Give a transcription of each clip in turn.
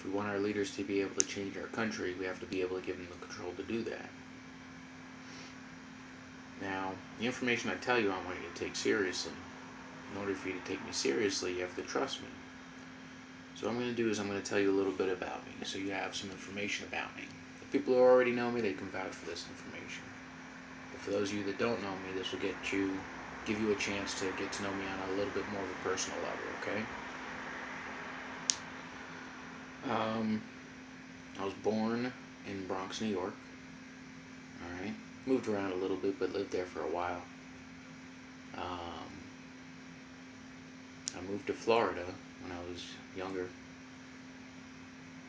If we want our leaders to be able to change our country, we have to be able to give them the control to do that. Now, the information I tell you, I want you to take seriously. In order for you to take me seriously, you have to trust me. So what I'm going to do is I'm going to tell you a little bit about me, so you have some information about me. The people who already know me, they can vouch for this information. But for those of you that don't know me, this will give you a chance to get to know me on a little bit more of a personal level. Okay. Um, I was born in Bronx, New York. All right. Moved around a little bit, but lived there for a while. Um, I moved to Florida when I was younger,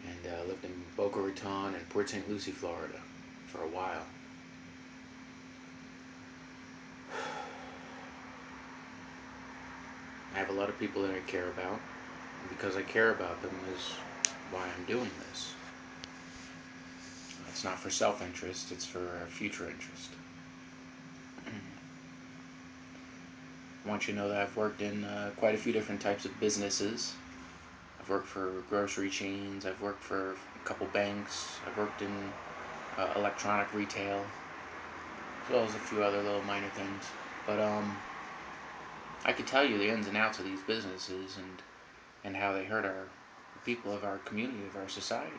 and lived in Boca Raton and Port St. Lucie, Florida, for a while. I have a lot of people that I care about, and because I care about them is why I'm doing this. It's not for self-interest; it's for future interest. I want you to know that I've worked in quite a few different types of businesses. I've worked for grocery chains. I've worked for a couple banks. I've worked in electronic retail, as well as a few other little minor things. But I could tell you the ins and outs of these businesses and how they hurt our people of our community, of our society.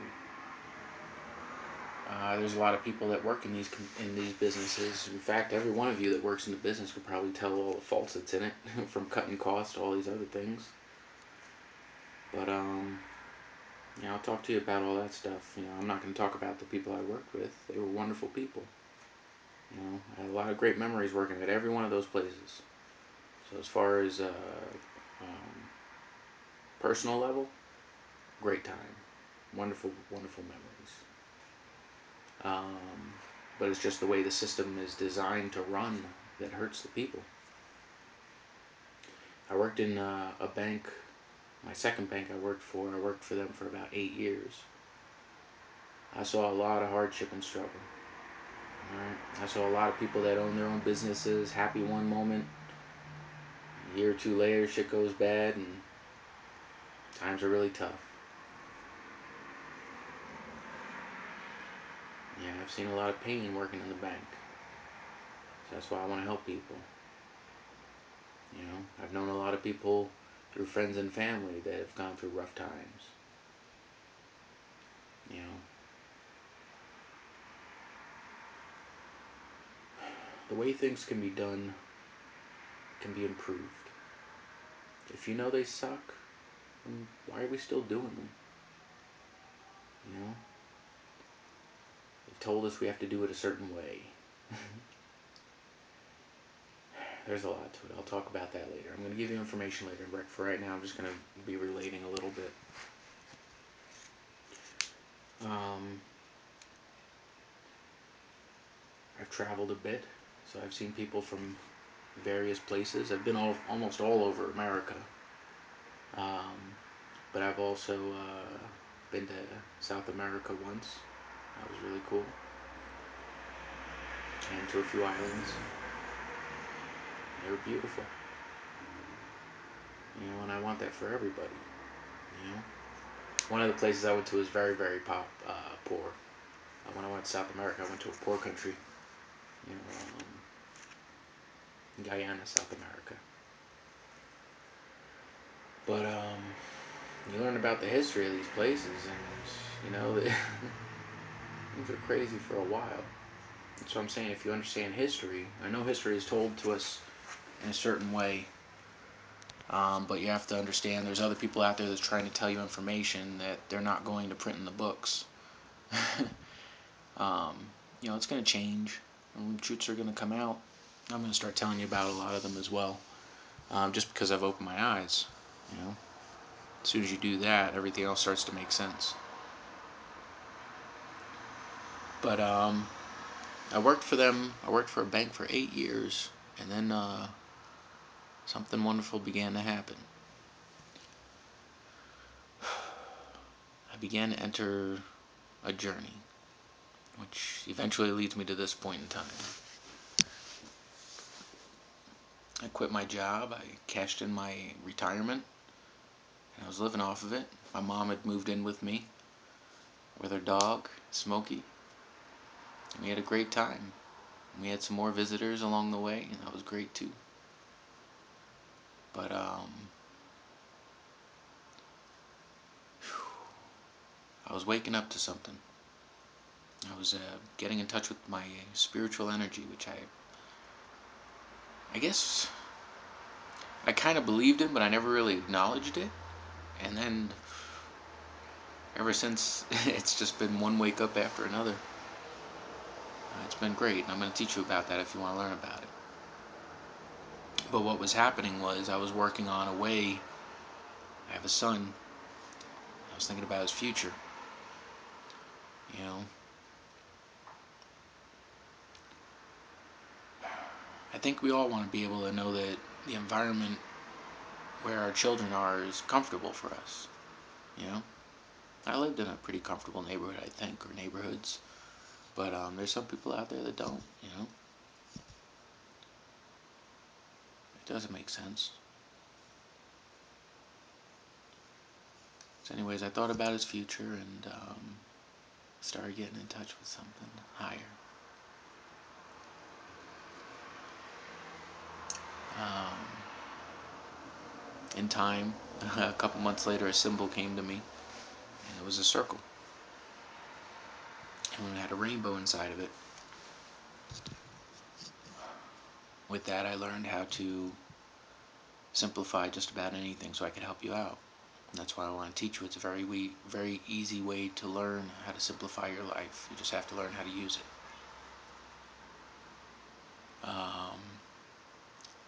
There's a lot of people that work in these businesses. In fact, every one of you that works in the business could probably tell all the faults that's in it, from cutting costs to all these other things. But yeah, I'll talk to you about all that stuff. I'm not going to talk about the people I worked with. They were wonderful people. I had a lot of great memories working at every one of those places. So as far as um, personal level, great time, wonderful, wonderful memories. But it's just the way the system is designed to run that hurts the people. I worked in a bank. My second bank I worked for them for about 8 years. I saw a lot of hardship and struggle. All right. I saw a lot of people that own their own businesses, happy one moment, a year or two later, shit goes bad, and times are really tough. Yeah, I've seen a lot of pain working in the bank. So that's why I want to help people. I've known a lot of people through friends and family that have gone through rough times. You know, the way things can be done can be improved. If you know they suck, then why are we still doing them? You know, they've told us we have to do it a certain way. There's a lot to it. I'll talk about that later. I'm going to give you information later, but for right now, I'm just going to be relating a little bit. Um, I've traveled a bit, so I've seen people from various places. I've been almost all over America, um, but I've also been to South America once. That was really cool, and to a few islands. They were beautiful, and I want that for everybody. You know, one of the places I went to was very, very poor. When I went to South America, I went to a poor country. You know, Guyana, South America. But you learn about the history of these places, and things are crazy for a while. That's what I'm saying. If you understand history, I know history is told to us in a certain way, but you have to understand there's other people out there that's trying to tell you information that they're not going to print in the books. um, it's going to change. And truths are going to come out. I'm going to start telling you about a lot of them as well, just because I've opened my eyes. As soon as you do that, everything else starts to make sense. But I worked for them. I worked for a bank for 8 years, and then something wonderful began to happen. I began to enter a journey, which eventually leads me to this point in time. I quit my job. I cashed in my retirement, and I was living off of it. My mom had moved in with me, with our dog, Smokey. And we had a great time. We had some more visitors along the way, and that was great too. But I was waking up to something. I was getting in touch with my spiritual energy, which I guess I kind of believed in, but I never really acknowledged it. And then ever since, it's just been one wake up after another. It's been great, and I'm going to teach you about that if you want to learn about it. But what was happening was I was working on a way. I have a son. I was thinking about his future. You know, I think we all want to be able to know that the environment where our children are is comfortable for us. You know, I lived in a pretty comfortable neighborhood, I think, or neighborhoods. But there's some people out there that don't. You know, it doesn't make sense. So, anyways, I thought about his future and started getting in touch with something higher. Um, in time, a couple months later, a symbol came to me, and it was a circle, and it had a rainbow inside of it. With that, I learned how to simplify just about anything so I could help you out. And that's why I want to teach you. It's a very easy way to learn how to simplify your life. You just have to learn how to use it. Um,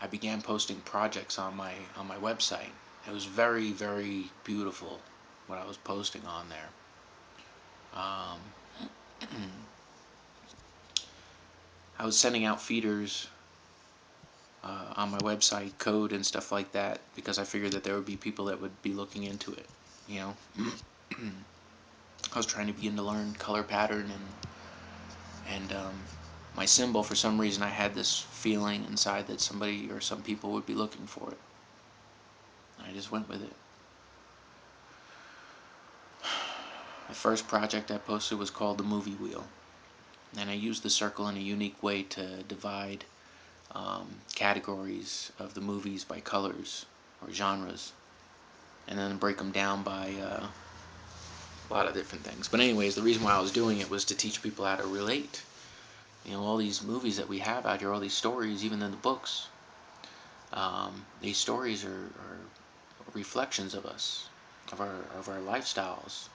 I began posting projects on my website. It was very beautiful what I was posting on there. Um, I was sending out feeders on my website, code and stuff like that, because I figured that there would be people that would be looking into it. You know, I was trying to begin to learn color pattern and my symbol. For some reason, I had this feeling inside that somebody or some people would be looking for it. I just went with it. The first project I posted was called the Movie Wheel, and I used the circle in a unique way to divide categories of the movies by colors or genres, and then break them down by a lot of different things. But anyways, the reason why I was doing it was to teach people how to relate. You know, all these movies that we have out here, all these stories, even in the books, these stories are reflections of us, of our lifestyles.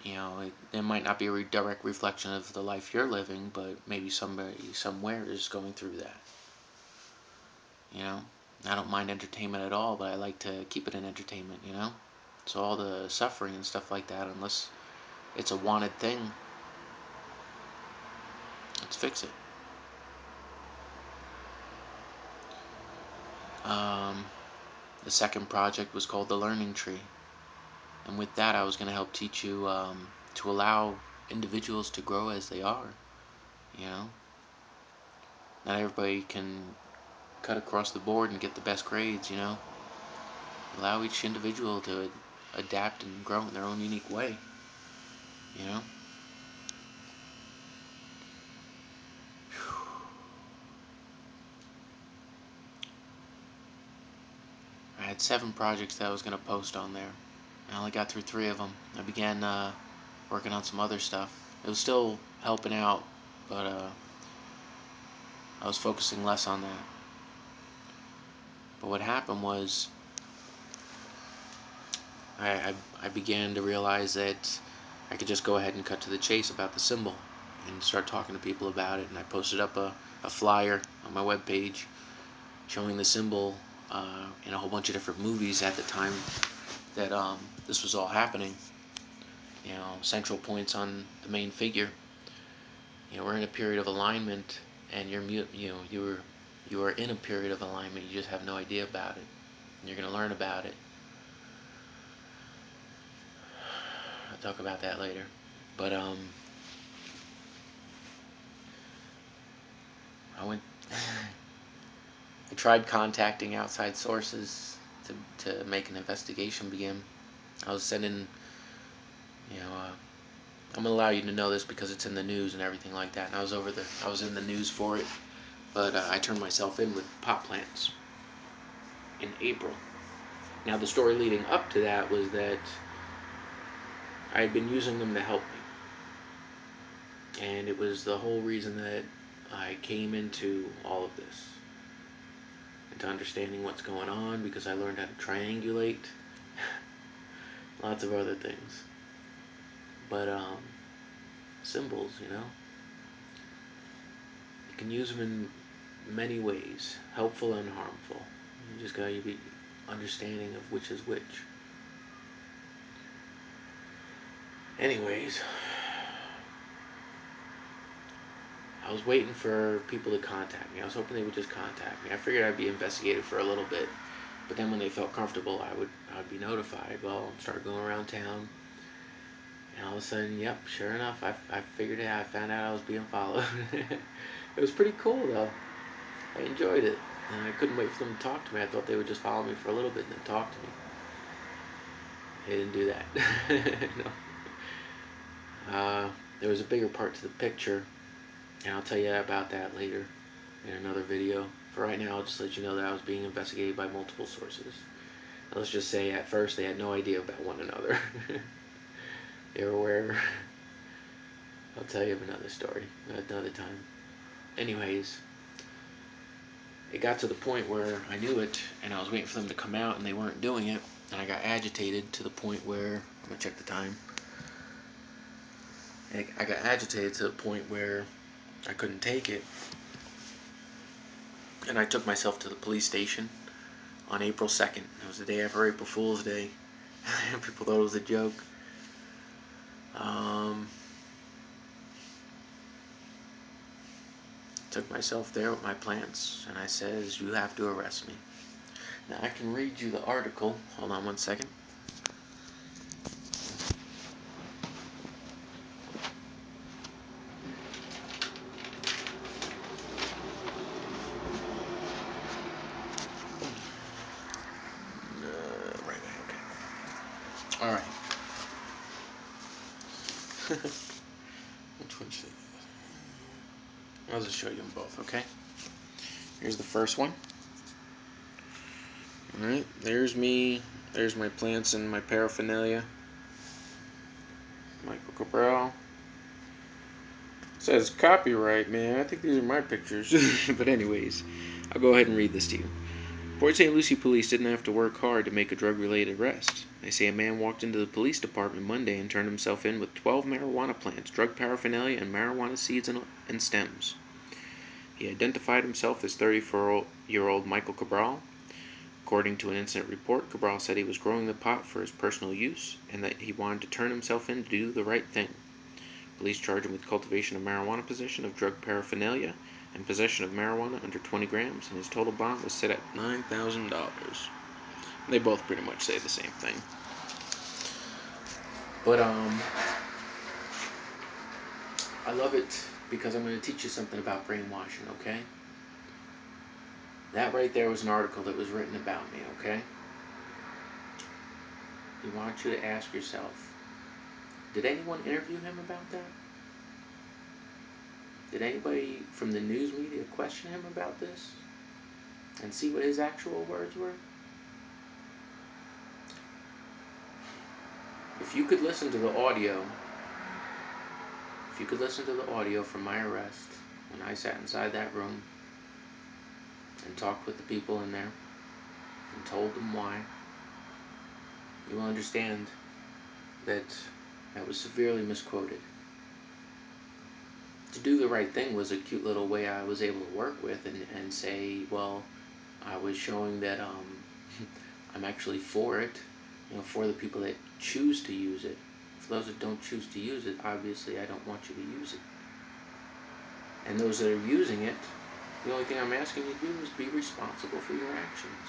You know, it might not be a direct reflection of the life you're living, but maybe somebody somewhere is going through that. You know, I don't mind entertainment at all, but I like to keep it in entertainment. You know, so all the suffering and stuff like that, unless it's a wanted thing, let's fix it. Um, the second project was called the Learning Tree, and with that, I was going to help teach you to allow individuals to grow as they are. You know, not everybody can cut across the board and get the best grades. You know, allow each individual to adapt and grow in their own unique way. You know. I had 7 projects that I was going to post on there. I only got through 3 of them. I began working on some other stuff. It was still helping out, but I was focusing less on that. But what happened was I began to realize that I could just go ahead and cut to the chase about the symbol and start talking to people about it. And I posted up a flyer on my webpage showing the symbol in a whole bunch of different movies at the time that this was all happening. You know, central points on the main figure. You know, we're in a period of alignment, and you are in a period of alignment. You just have no idea about it, and you're gonna learn about it. I'll talk about that later. But I went. I tried contacting outside sources to make an investigation begin. I was sending You know, I'm gonna allow you to know this because it's in the news and everything like that. And I was in the news for it, but I turned myself in with pot plants in April. Now the story leading up to that was that I had been using them to help me, and it was the whole reason that I came into all of this, into understanding what's going on because I learned how to triangulate, lots of other things. But symbols, you can use them in many ways, helpful and harmful. You just gotta be understanding of which is which. Anyways, I was waiting for people to contact me. I was hoping they would just contact me. I figured I'd be investigated for a little bit, but then when they felt comfortable, I would be notified. Well, I started going around town, and all of a sudden, yep, sure enough, I figured it out. I found out I was being followed. It was pretty cool though. I enjoyed it, and I couldn't wait for them to talk to me. I thought they would just follow me for a little bit and then talk to me. They didn't do that. No. There was a bigger part to the picture, and I'll tell you about that later in another video. For right now, I'll just let you know that I was being investigated by multiple sources. And let's just say at first they had no idea about one another. They were aware. I'll tell you of another story another time. Anyways, it got to the point where I knew it, and I was waiting for them to come out, and they weren't doing it, and I got agitated to the point where I'm gonna check the time. I got agitated to the point where I couldn't take it, and I took myself to the police station on April 2nd. It was the day after April Fool's Day. People thought it was a joke. Um, took myself there with my plants, and I says, "You have to arrest me." Now I can read you the article. Hold on one second. Right way. Okay. All right. Which one should I'll just show you them both. Okay. Here's the first one. All right. There's me. There's my plants and my paraphernalia. Michael Cabral. Says copyright, man. I think these are my pictures. But anyways, I'll go ahead and read this to you. Port St. Lucie police didn't have to work hard to make a drug-related arrest. They say a man walked into the police department Monday and turned himself in with 12 marijuana plants, drug paraphernalia, and marijuana seeds and stems. He identified himself as 34-year-old Michael Cabral. According to an incident report, Cabral said he was growing the pot for his personal use and that he wanted to turn himself in to do the right thing. Police charged him with cultivation of marijuana, possession of drug paraphernalia, and possession of marijuana under 20 grams, and his total bond was set at $9,000. They both pretty much say the same thing. But I love it because I'm going to teach you something about brainwashing, okay? That right there was an article that was written about me, okay? We want you to ask yourself, did anyone interview him about that? Did anybody from the news media question him about this and see what his actual words were? If you could listen to the audio, if you could listen to the audio from my arrest when I sat inside that room and talked with the people in there and told them why, you will understand that I was severely misquoted. To do the right thing was a cute little way I was able to work with and say, well, I was showing that I'm actually for it, for the people that choose to use it. For those that don't choose to use it, obviously I don't want you to use it. And those that are using it, the only thing I'm asking you to do is be responsible for your actions.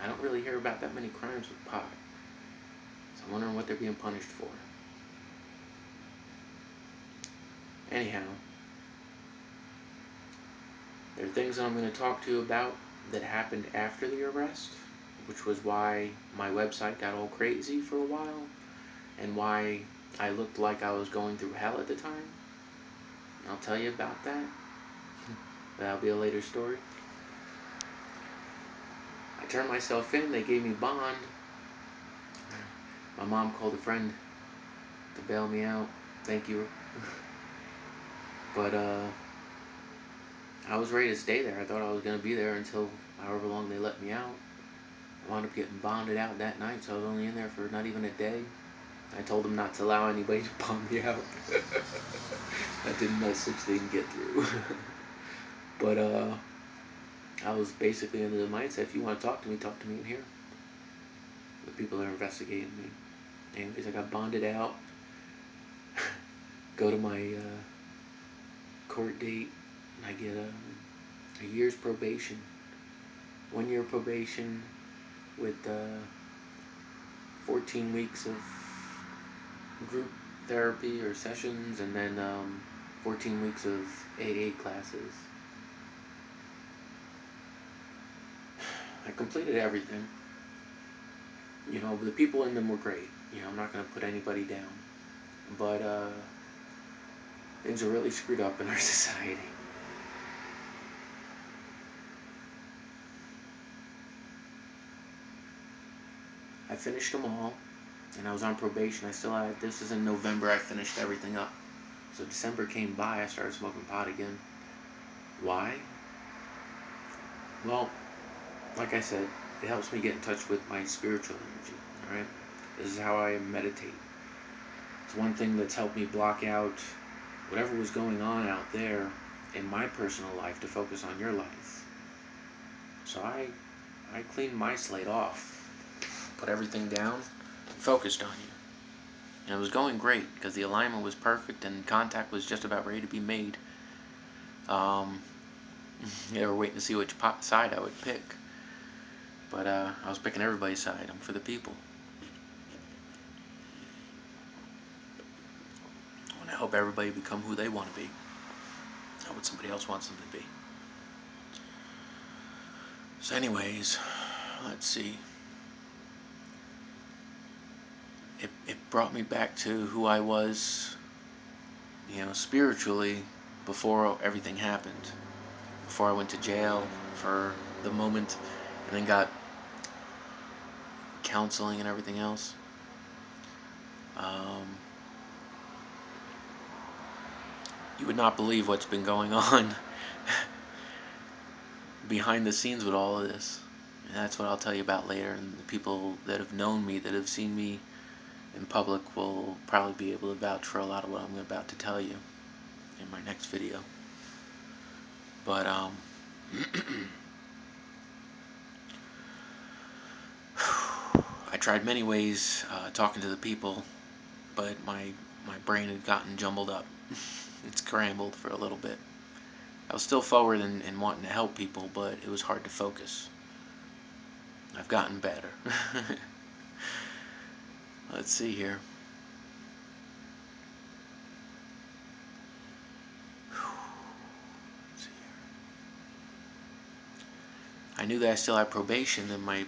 I don't really hear about that many crimes with pot, so I'm wondering what they're being punished for. Anyhow, there are things that I'm going to talk to you about that happened after the arrest, which was why my website got all crazy for a while. and why I looked like I was going through hell at the time. I'll tell you about that. That'll be a later story. I turned myself in. They gave me bond. My mom called a friend to bail me out. Thank you. But I was ready to stay there. I thought I was going to be there until however long they let me out. I wound up getting bonded out that night, so I was only in there for not even a day. I told them not to allow anybody to bond me out. That didn't message didn't get through. But I was basically into the mindset, if you want to talk to me in here. The people that are investigating me. Anyways, I got bonded out. Go to my court date, and I get a year's probation. 1 year probation with 14 weeks of group therapy or sessions, and then 14 weeks of AA classes. I completed everything. You know, the people in them were great. You know, I'm not going to put anybody down. But things are really screwed up in our society. I finished them all, and I was on probation. I still had, this is in November, I finished everything up. So December came by, I started smoking pot again. Why? Well, like I said, it helps me get in touch with my spiritual energy, alright? This is how I meditate. It's one thing that's helped me block out whatever was going on out there in my personal life to focus on your life. So I cleaned my slate off, put everything down, and focused on you. And it was going great because the alignment was perfect and contact was just about ready to be made. They were waiting to see which side I would pick. But I was picking everybody's side. I'm for the people. And I hope everybody become who they want to be, not what somebody else wants them to be. So anyways, let's see. It brought me back to who I was, you know, spiritually before everything happened. Before I went to jail for the moment and then got counseling and everything else. You would not believe what's been going on behind the scenes with all of this. And that's what I'll tell you about later. And the people that have known me, that have seen me in public, will probably be able to vouch for a lot of what I'm about to tell you in my next video. But I tried many ways talking to the people, but my brain had gotten jumbled up. It scrambled for a little bit. I was still forward in wanting to help people, but it was hard to focus. I've gotten better. Let's see here. I knew that I still had probation, and my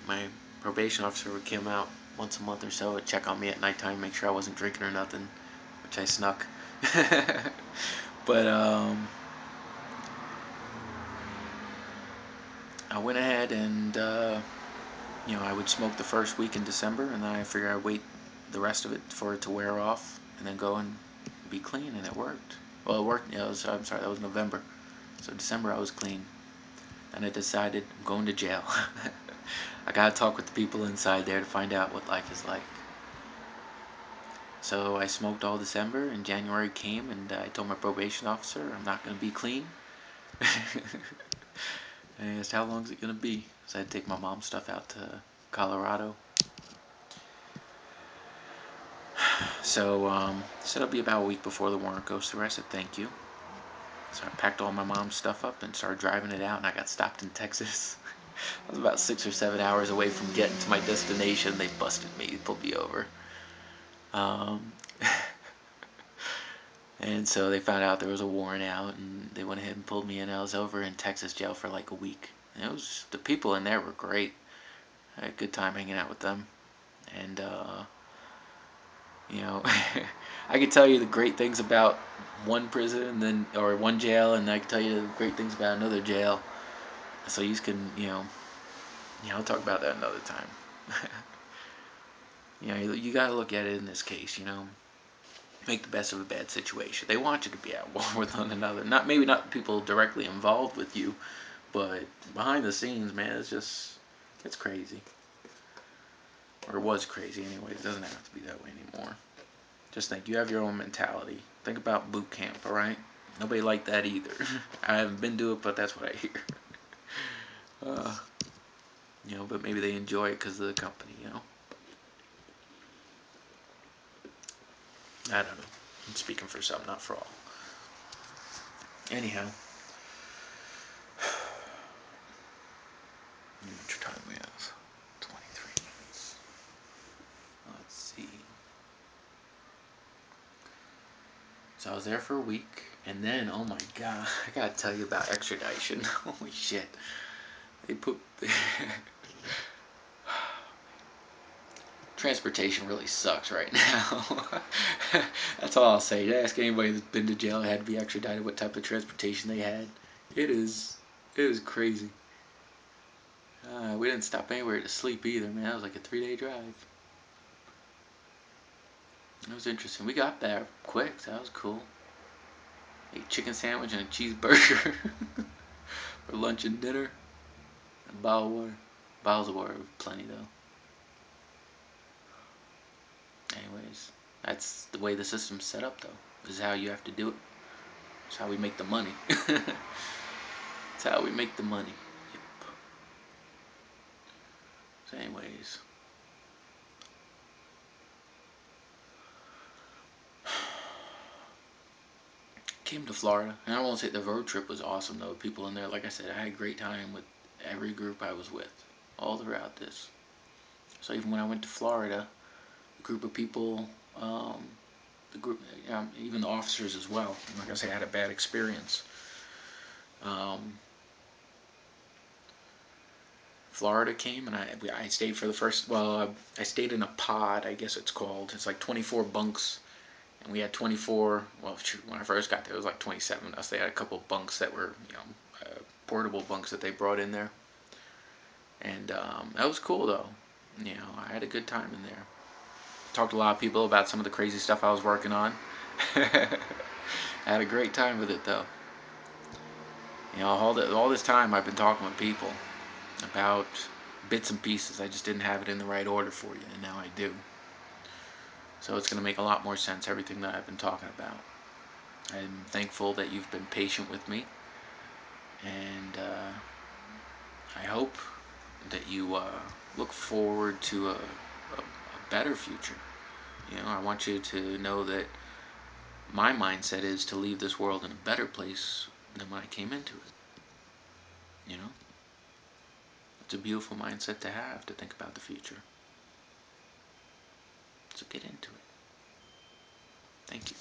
probation officer would come out once a month or so and check on me at nighttime, make sure I wasn't drinking or nothing, which I snuck. But I went ahead and you know, I would smoke the first week in December, and then I figured I'd wait the rest of it for it to wear off, and then go and be clean, and it worked. Well, it worked. You know, I'm sorry, that was November. So December I was clean. And I decided I'm going to jail. I gotta talk with the people inside there to find out what life is like. So I smoked all December, and January came, and I told my probation officer I'm not gonna be clean. And he asked how long is it gonna be? So I had to take my mom's stuff out to Colorado. So he said it'll be about a week before the warrant goes through. I said thank you. So I packed all my mom's stuff up and started driving it out, and I got stopped in Texas. I was about 6 or 7 hours away from getting to my destination. They busted me, pulled me over. And so they found out there was a warrant out, and they went ahead and pulled me in. I was over in Texas jail for like a week. And it was, the people in there were great. I had a good time hanging out with them. And You know, I could tell you the great things about one prison and then or one jail, and I could tell you the great things about another jail. So you can, I'll talk about that another time. You gotta look at it in this case. Make the best of a bad situation. They want you to be at war with one another. Not people directly involved with you, but behind the scenes, man, it's crazy. Or it was crazy anyway. It doesn't have to be that way anymore. Just think, you have your own mentality. Think about boot camp, all right? Nobody liked that either. I haven't been to it, but that's what I hear. Uh, but maybe they enjoy it because of the company. I don't know. I'm speaking for some, not for all. Anyhow, how much time we have? 23 minutes. Let's see. So I was there for a week, and then, oh my god, I gotta tell you about extradition. Holy shit. They put. Transportation really sucks right now. That's all I'll say. Ask anybody that's been to jail and had to be extradited what type of transportation they had. It is, it is crazy. We didn't stop anywhere to sleep either, man. That was like a 3-day drive. It was interesting. We got there quick, so that was cool. Ate chicken sandwich and a cheeseburger for lunch and dinner. A bottle of water. Bottles of water, plenty though. Anyways, that's the way the system's set up though. This is how you have to do it. It's how we make the money. It's how we make the money. Yep. So anyways. Came to Florida, and I won't say the road trip was awesome though. People in there, like I said, I had a great time with every group I was with, all throughout this. So even when I went to Florida, a group of people, the group, even the officers as well. I'm not gonna say I had a bad experience. Um, Florida came, and I stayed for the first. Well, I stayed in a pod, I guess it's called. It's like 24 bunks, and we had 24. Well, shoot, when I first got there, it was like 27 of us. They had a couple bunks that were, portable bunks that they brought in there, and that was cool though. I had a good time in there. Talked to a lot of people about some of the crazy stuff I was working on. I had a great time with it though. All this time I've been talking with people about bits and pieces. I just didn't have it in the right order for you, and now I do. So it's going to make a lot more sense, everything that I've been talking about. I'm thankful that you've been patient with me, and I hope that you look forward to a better future. I want you to know that my mindset is to leave this world in a better place than when I came into it. You know, it's a beautiful mindset to have, to think about the future. So get into it. Thank you.